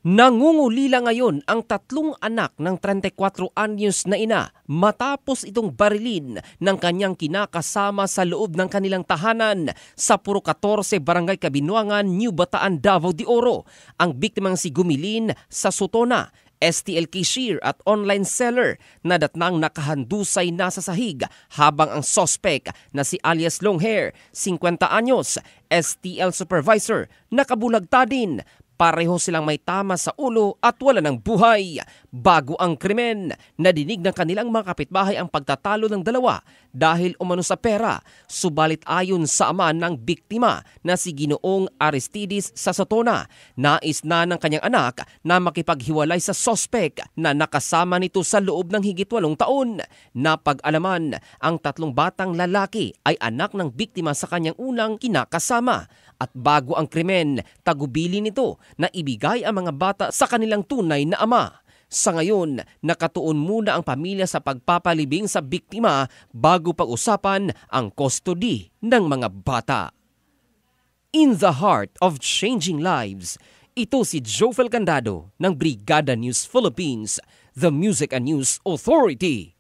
Nangungulila ngayon ang 3 anak ng 34 anyos na ina matapos itong barilin ng kanyang kinakasama sa loob ng kanilang tahanan sa Puro 14 Barangay Kabinuangan, New Bataan, Davao de Oro. Ang biktimang si Gumilin sa Sotona, STL cashier at online seller na datnang nakahandusay na sa sahig, habang ang sospek na si alias Longhair, 50 anyos, STL supervisor, nakabulagta din. Pareho silang may tama sa ulo at wala ng buhay. Bago ang krimen, nadinig ng kanilang mga kapitbahay ang pagtatalo ng dalawa dahil umano sa pera. Subalit ayon sa ama ng biktima na si Ginoong Aristides sa Sotona, nais na ng kanyang anak na makipaghiwalay sa sospek na nakasama nito sa loob ng higit 8 taon. Napag-alaman, ang 3 batang lalaki ay anak ng biktima sa kanyang unang kinakasama. At bago ang krimen, tagubili nito na ibigay ang mga bata sa kanilang tunay na ama. Sa ngayon, nakatuon muna ang pamilya sa pagpapalibing sa biktima bago pag-usapan ang custody ng mga bata. In the heart of changing lives, ito si Jofel Candado ng Brigada News Philippines, the Music and News Authority.